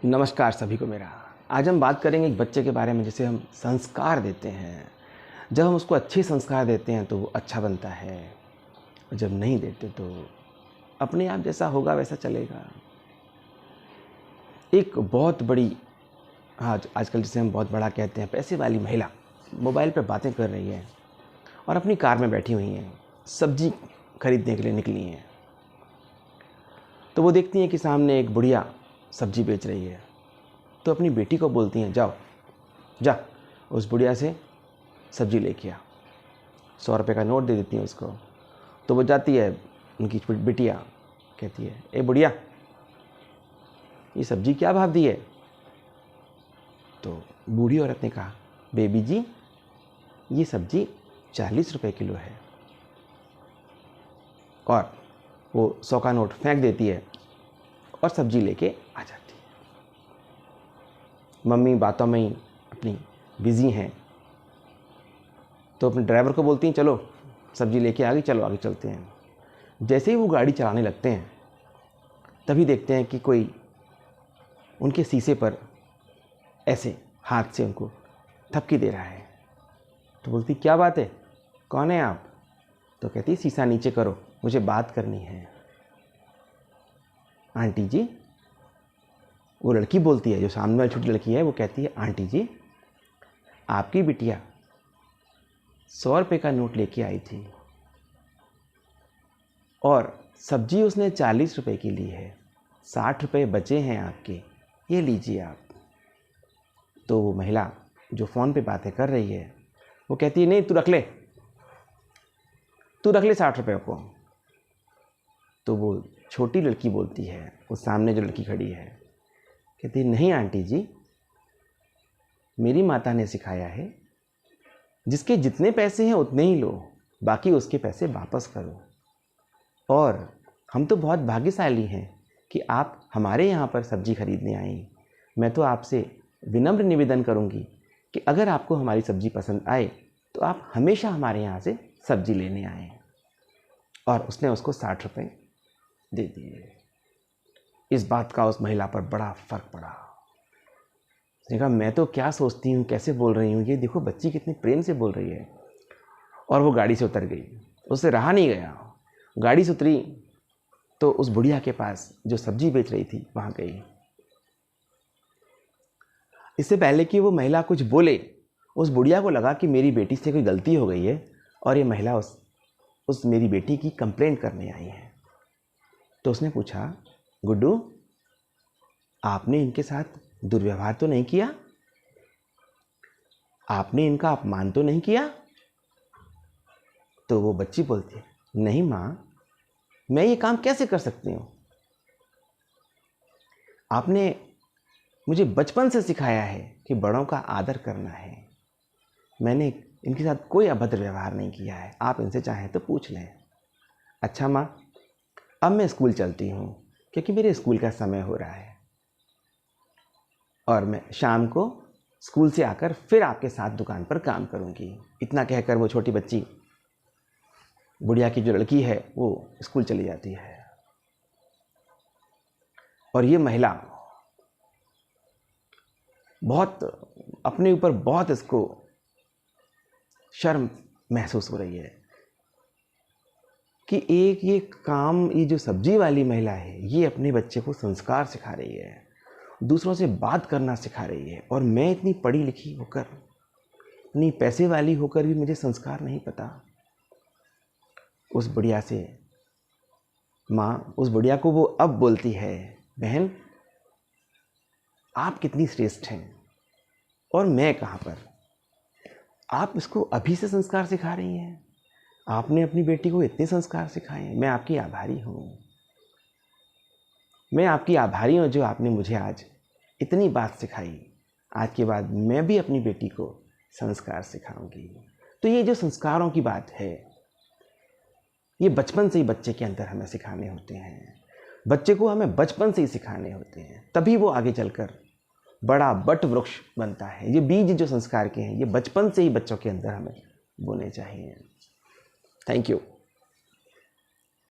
नमस्कार सभी को मेरा। आज हम बात करेंगे एक बच्चे के बारे में जिसे हम संस्कार देते हैं। जब हम उसको अच्छे संस्कार देते हैं तो वो अच्छा बनता है, और जब नहीं देते तो अपने आप जैसा होगा वैसा चलेगा। एक बहुत बड़ी आजकल जिसे हम बहुत बड़ा कहते हैं, पैसे वाली महिला मोबाइल पर बातें कर रही है और अपनी कार में बैठी हुई हैं, सब्जी खरीदने के लिए निकली हैं। तो वो देखती हैं कि सामने एक बुढ़िया सब्जी बेच रही है, तो अपनी बेटी को बोलती हैं, जाओ जा उस बुढ़िया से सब्जी लेके आ। 100 रुपये का नोट दे देती हैं उसको। तो वो जाती है, उनकी बिटिया कहती है, ए बुढ़िया, ये सब्जी क्या भाव दी है? तो बूढ़ी औरत ने कहा, बेबी जी ये सब्जी 40 रुपये किलो है। और वो 100 का नोट फेंक देती है और सब्जी लेके आ जाती है। मम्मी बातों में ही अपनी बिज़ी हैं, तो अपने ड्राइवर को बोलती हैं, चलो सब्जी लेके आ गई, चलो आगे चलते हैं। जैसे ही वो गाड़ी चलाने लगते हैं तभी देखते हैं कि कोई उनके शीशे पर ऐसे हाथ से उनको थपकी दे रहा है। तो बोलती, क्या बात है, कौन है आप? तो कहती, शीशा नीचे करो, मुझे बात करनी है। आंटी जी, वो लड़की बोलती है, जो सामने वाली छोटी लड़की है, वो कहती है, आंटी जी आपकी बिटिया 100 रुपये का नोट लेके आई थी और सब्जी उसने 40 रुपये की ली है, 60 रुपये बचे हैं आपके, ये लीजिए आप। तो वो महिला जो फ़ोन पे बातें कर रही है वो कहती है, नहीं तू रख ले 60 रुपये को। तो वो छोटी लड़की बोलती है, वो सामने जो लड़की खड़ी है, कहती है, नहीं आंटी जी, मेरी माता ने सिखाया है जिसके जितने पैसे हैं उतने ही लो, बाकी उसके पैसे वापस करो। और हम तो बहुत भाग्यशाली हैं कि आप हमारे यहाँ पर सब्जी खरीदने आई। मैं तो आपसे विनम्र निवेदन करूँगी कि अगर आपको हमारी सब्जी पसंद आए तो आप हमेशा हमारे यहाँ से सब्जी लेने आएँ। और उसने उसको 60 रुपये दे दिए। इस बात का उस महिला पर बड़ा फ़र्क पड़ा। उसने कहा, मैं तो क्या सोचती हूँ, कैसे बोल रही हूँ, ये देखो बच्ची कितने प्रेम से बोल रही है। और वो गाड़ी से उतर गई, उससे रहा नहीं गया। गाड़ी से उतरी तो उस बुढ़िया के पास जो सब्जी बेच रही थी वहाँ गई। इससे पहले कि वो महिला कुछ बोले, उस बुढ़िया को लगा कि मेरी बेटी से कोई गलती हो गई है और ये महिला उस मेरी बेटी की कंप्लेंट करने आई है। तो उसने पूछा, गुड्डू आपने इनके साथ दुर्व्यवहार तो नहीं किया? आपने इनका अपमान तो नहीं किया? तो वो बच्ची बोलती है, नहीं माँ, मैं ये काम कैसे कर सकती हूँ? आपने मुझे बचपन से सिखाया है कि बड़ों का आदर करना है। मैंने इनके साथ कोई अभद्र व्यवहार नहीं किया है, आप इनसे चाहें तो पूछ लें। अच्छा माँ, अब मैं स्कूल चलती हूँ क्योंकि मेरे स्कूल का समय हो रहा है, और मैं शाम को स्कूल से आकर फिर आपके साथ दुकान पर काम करूँगी। इतना कहकर वो छोटी बच्ची, बुढ़िया की जो लड़की है, वो स्कूल चली जाती है। और ये महिला बहुत अपने ऊपर बहुत इसको शर्म महसूस हो रही है कि ये काम, ये जो सब्जी वाली महिला है, ये अपने बच्चे को संस्कार सिखा रही है, दूसरों से बात करना सिखा रही है, और मैं इतनी पढ़ी लिखी होकर, इतनी पैसे वाली होकर भी मुझे संस्कार नहीं पता। उस बुढ़िया से माँ, उस बुढ़िया को वो अब बोलती है, बहन आप कितनी श्रेष्ठ हैं और मैं कहाँ पर। आप इसको अभी से संस्कार सिखा रही हैं, आपने अपनी बेटी को इतने संस्कार सिखाए हैं। मैं आपकी आभारी हूँ, मैं आपकी आभारी हूँ जो आपने मुझे आज इतनी बात सिखाई। आज के बाद मैं भी अपनी बेटी को संस्कार सिखाऊंगी। तो ये जो संस्कारों की बात है, ये बचपन से ही बच्चे के अंदर हमें सिखाने होते हैं। बच्चे को हमें बचपन से ही सिखाने होते हैं, तभी वो आगे चलकर बड़ा बट वृक्ष बनता है। ये बीज जो संस्कार के हैं, ये बचपन से ही बच्चों के अंदर हमें बोने चाहिए। Thank you.